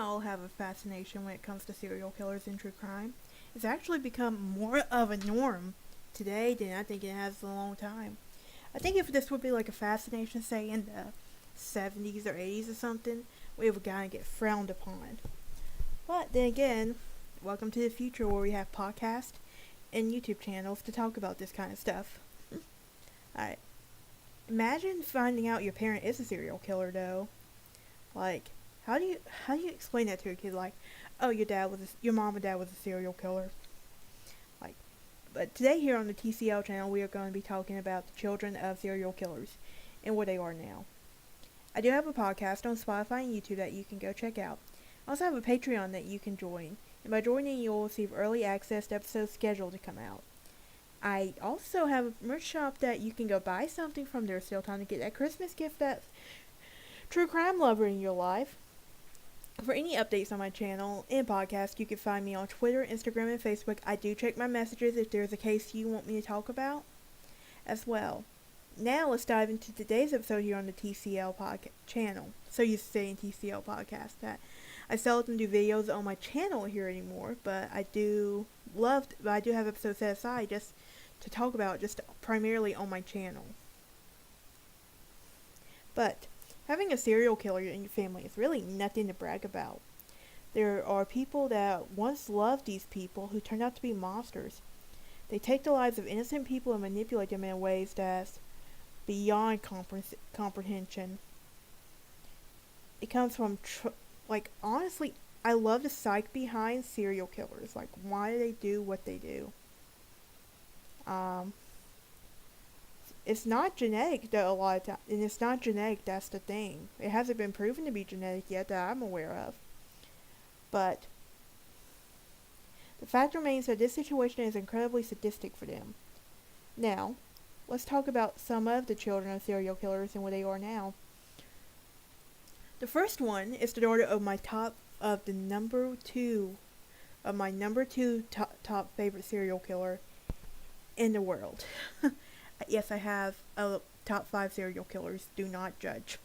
all have a fascination when it comes to serial killers and true crime. It's actually become more of a norm today than I think it has in a long time. I think if this would be like a fascination, say in the 70s or 80s or something, we would kind of get frowned upon. But then again, welcome to the future where we have podcasts and YouTube channels to talk about this kind of stuff. Alright. Imagine finding out your parent is a serial killer, though. Like, how do you explain that to a kid? Like, oh, your mom and dad was a serial killer. Like, but today here on the TCL channel, we are going to be talking about the children of serial killers and where they are now. I do have a podcast on Spotify and YouTube that you can go check out. I also have a Patreon that you can join, and by joining, you'll receive early access to episodes scheduled to come out. I also have a merch shop that you can go buy something from. There's still time to get that Christmas gift that's true crime lover in your life. For any updates on my channel and podcast, you can find me on Twitter, Instagram, and Facebook. I do check my messages if there's a case you want me to talk about as well. Now let's dive into today's episode here on the TCL channel. So used to saying TCL podcast that I seldom do videos on my channel here anymore, but I do have episodes set aside just to talk about, just primarily on my channel. But having a serial killer in your family is really nothing to brag about. There are people that once loved these people who turned out to be monsters. They take the lives of innocent people and manipulate them in ways that's beyond comprehension. It comes from, honestly, I love the psyche behind serial killers. Like, why do they do what they do? It's not genetic, though, a lot of times. And it's not genetic, that's the thing. It hasn't been proven to be genetic yet that I'm aware of. But the fact remains that this situation is incredibly sadistic for them. Now, let's talk about some of the children of serial killers and where they are now. The first one is the daughter of my number two top favorite serial killer in the world. Yes, I have a top 5 serial killers. Do not judge.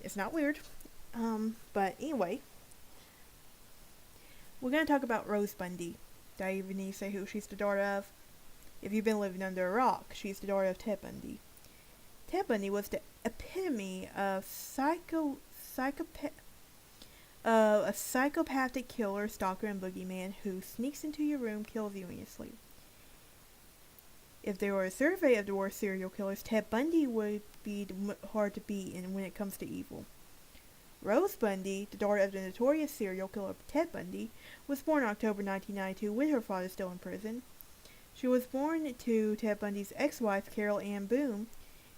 It's not weird. But anyway, we're going to talk about Rose Bundy. Do I even need to say who she's the daughter of? If you've been living under a rock, she's the daughter of Ted Bundy. Ted Bundy was the epitome of a psychopathic killer, stalker, and boogeyman who sneaks into your room, kills you in your sleep. If there were a survey of the worst serial killers, Ted Bundy would be hard to beat when it comes to evil. Rose Bundy, the daughter of the notorious serial killer Ted Bundy, was born in October 1992 with her father still in prison. She was born to Ted Bundy's ex-wife, Carol Ann Boone,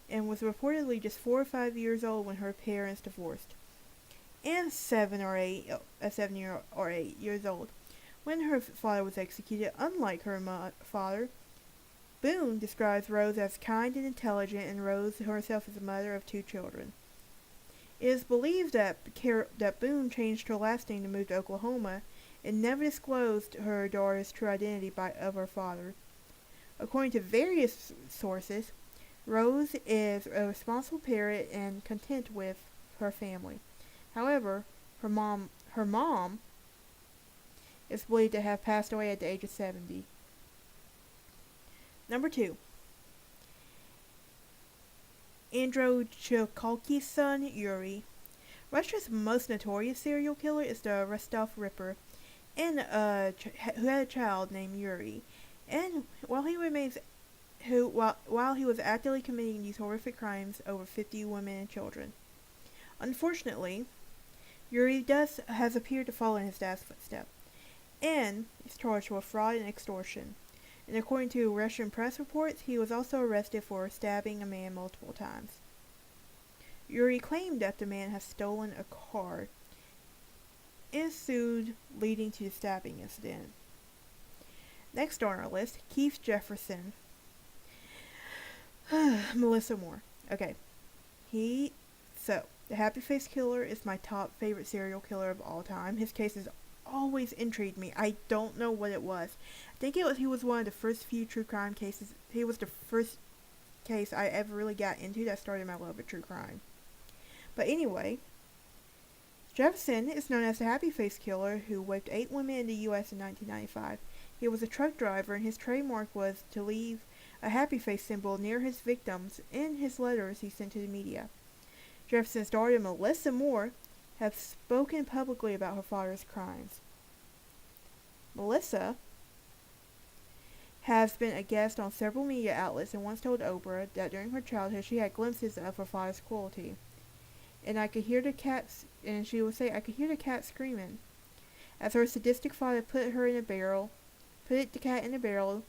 and was reportedly just 4 or 5 years old when her parents divorced, and 7 or 8 years old when her father was executed. Unlike her father, Boone describes Rose as kind and intelligent, and Rose herself is a mother of 2 children. It is believed that Boone changed her last name to move to Oklahoma and never disclosed her daughter's true identity of her father. According to various sources, Rose is a responsible parent and content with her family. However, her mom is believed to have passed away at the age of 70. Number 2. Andrzejewski's son, Yuri. Russia's most notorious serial killer is the Rostov Ripper, and who had a child named Yuri. And while he was actively committing these horrific crimes over 50 women and children. Unfortunately, Yuri has appeared to follow in his dad's footsteps, and is charged with fraud and extortion. And according to Russian press reports, he was also arrested for stabbing a man multiple times. Yuri claimed that the man has stolen a car and sued, leading to the stabbing incident. Next on our list, Keith Jefferson. Melissa Moore. Okay. The Happy Face Killer is my top favorite serial killer of all time. His case has always intrigued me. I don't know what it was. I think he was one of the first few true crime cases. He was the first case I ever really got into that started my love of true crime. But anyway, Jefferson is known as the Happy Face Killer who raped 8 women in the U.S. in 1995. He was a truck driver, and his trademark was to leave a happy face symbol near his victims in his letters he sent to the media. Jefferson's daughter, Melissa Moore, has spoken publicly about her father's crimes. Melissa has been a guest on several media outlets and once told Oprah that during her childhood she had glimpses of her father's cruelty. And I could hear the cats, and she would say, I could hear the cat screaming. As her sadistic father put the cat in a barrel,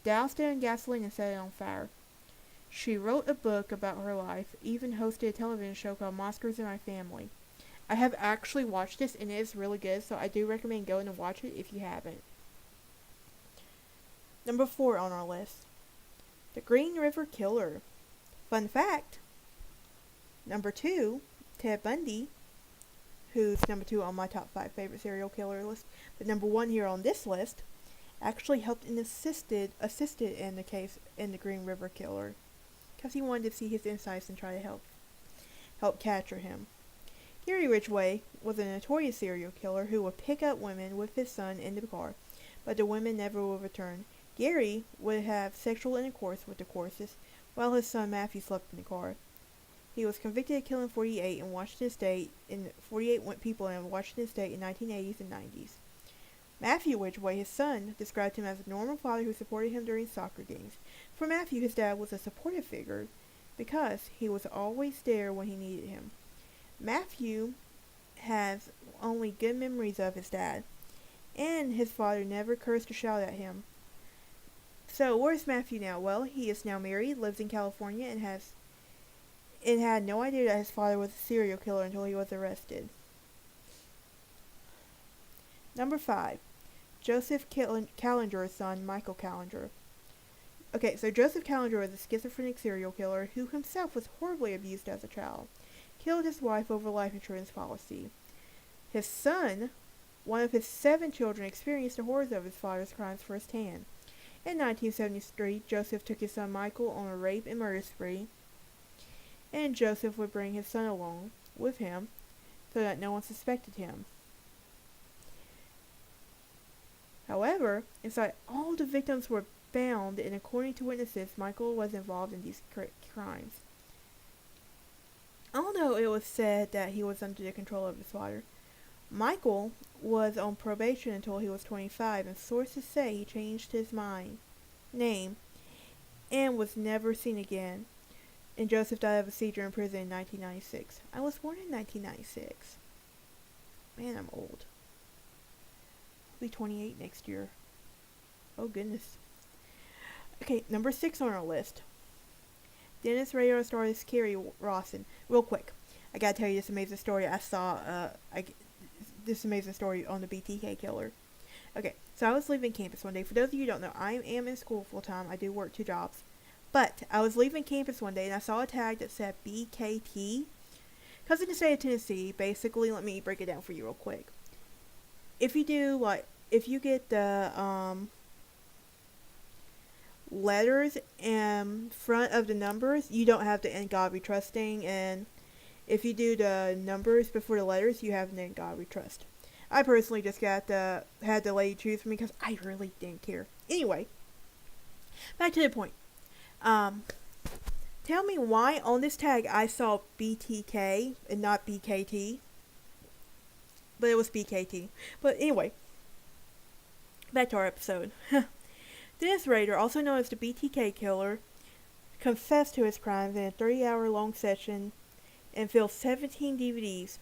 doused it in gasoline and set it on fire. She wrote a book about her life, even hosted a television show called Monsters in My Family. I have actually watched this and it is really good, so I do recommend going and watch it if you haven't. Number 4 on our list, the Green River Killer. Fun fact, number 2, Ted Bundy, who's number 2 on my top 5 favorite serial killer list, but number 1 here on this list, actually helped and assisted in the case in the Green River Killer, because he wanted to see his insights and try to help capture him. Gary Ridgway was a notorious serial killer who would pick up women with his son in the car, but the women never would return. Gary would have sexual intercourse with the corpses while his son Matthew slept in the car. He was convicted of killing 48 in Washington State people in Washington State in 1980s and 90s. Matthew Ridgway, his son, described him as a normal father who supported him during soccer games. For Matthew, his dad was a supportive figure because he was always there when he needed him. Matthew has only good memories of his dad, and his father never cursed or shouted at him. So, where's Matthew now? Well, he is now married, lives in California, and had no idea that his father was a serial killer until he was arrested. Number 5. Joseph Callender's son, Michael Callender. Okay, so Joseph Callender was a schizophrenic serial killer who himself was horribly abused as a child. Killed his wife over life insurance policy. His son, one of his 7 children, experienced the horrors of his father's crimes firsthand. In 1973, Joseph took his son Michael on a rape and murder spree, and Joseph would bring his son along with him so that no one suspected him. However, inside all the victims were bound, and according to witnesses, Michael was involved in these crimes. Although it was said that he was under the control of his father, Michael was on probation until he was 25, and sources say he changed his name, and was never seen again. And Joseph died of a seizure in prison in 1996. I was born in 1996. Man, I'm old. I'll be 28 next year. Oh, goodness. Okay, number 6 on our list. Dennis Rader stars Kerry Rawson. Real quick, I gotta tell you this amazing story I saw. This amazing story on the BTK killer. Okay, so I was leaving campus one day. For those of you who don't know, I am in school full time. I do work 2 jobs. But I was leaving campus one day and I saw a tag that said BKT. Because in the state of Tennessee, basically, let me break it down for you real quick. If you get the letters in front of the numbers, you don't have the "in God we trusting," and if you do the numbers before the letters, you have the "in God we trust." I personally just had the lady choose for me because I really didn't care. Anyway, back to the point. Tell me why on this tag I saw BTK and not BKT, but it was BKT. But anyway, back to our episode. Dennis Rader, also known as the BTK killer, confessed to his crimes in a 30-hour-long session and filmed 17 DVDs.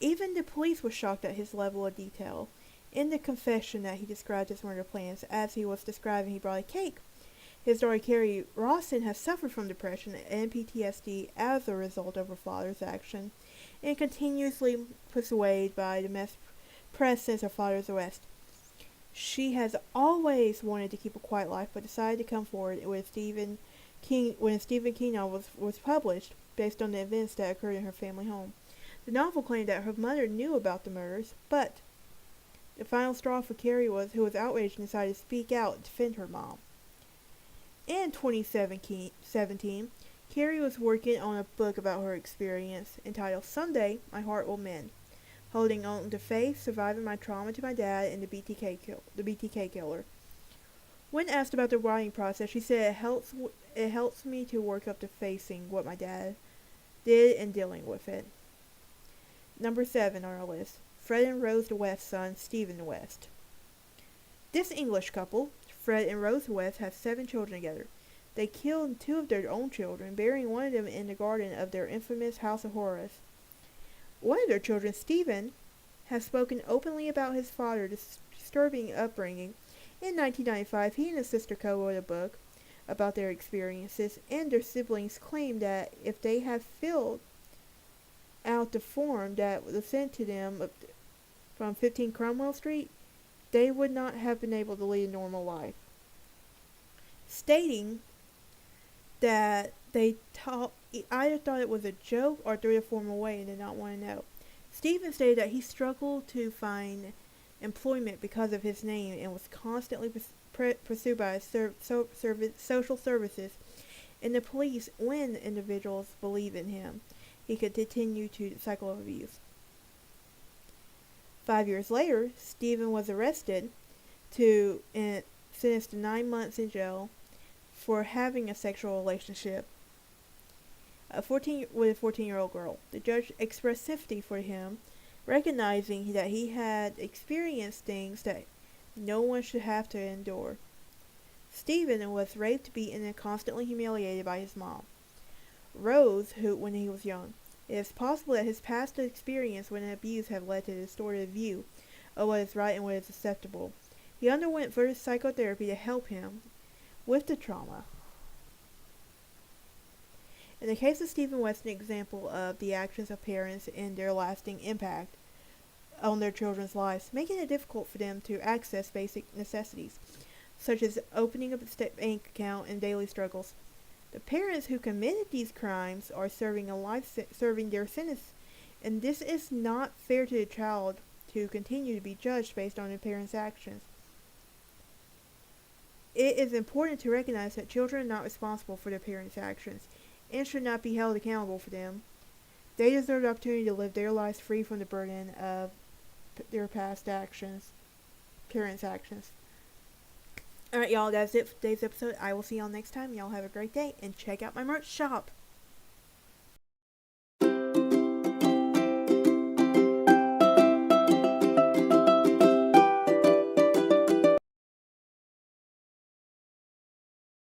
Even the police were shocked at his level of detail. In the confession that he described his murder plans, as he was describing, he brought a cake. His daughter Kerry Rawson has suffered from depression and PTSD as a result of her father's action, and continuously persuaded by the press since her father's arrest. She has always wanted to keep a quiet life, but decided to come forward when Stephen King novel was published, based on the events that occurred in her family home. The novel claimed that her mother knew about the murders, but the final straw for Kerry who was outraged and decided to speak out and defend her mom. In 2017, Carrie was working on a book about her experience entitled Someday My Heart Will Mend, holding on to faith, surviving my trauma to my dad, and the BTK killer. When asked about the writing process, she said it helps me to work up to facing what my dad did and dealing with it. Number 7 on our list, Fred and Rose West's son, Stephen West. This English couple, Fred and Rose West, have 7 children together. They killed 2 of their own children, burying one of them in the garden of their infamous House of Horrors. One of their children, Stephen, has spoken openly about his father's disturbing upbringing. In 1995, he and his sister co-wrote a book about their experiences, and their siblings claim that if they had filled out the form that was sent to them from 15 Cromwell Street, they would not have been able to lead a normal life, stating that they either thought it was a joke or threw the form away and did not want to know. Stephen stated that he struggled to find employment because of his name and was constantly pursued by social services and the police when individuals believe in him. He could continue to the cycle of abuse. 5 years later, Stephen was arrested and sentenced to 9 months in jail for having a sexual relationship with a 14-year-old girl. The judge expressed sympathy for him, recognizing that he had experienced things that no one should have to endure. Stephen was raped, beaten, and constantly humiliated by his mom, Rose, when he was young. It is possible that his past experience with abuse have led to a distorted view of what is right and what is acceptable. He underwent further psychotherapy to help him with the trauma. In the case of Stephen West, an example of the actions of parents and their lasting impact on their children's lives, making it difficult for them to access basic necessities, such as opening a bank account and daily struggles. The parents who committed these crimes are serving their sentence, and this is not fair to the child to continue to be judged based on their parents' actions. It is important to recognize that children are not responsible for their parents' actions and should not be held accountable for them. They deserve the opportunity to live their lives free from the burden of their past actions, parents' actions. Alright, y'all, that's it for today's episode. I will see y'all next time. Y'all have a great day, and check out my merch shop.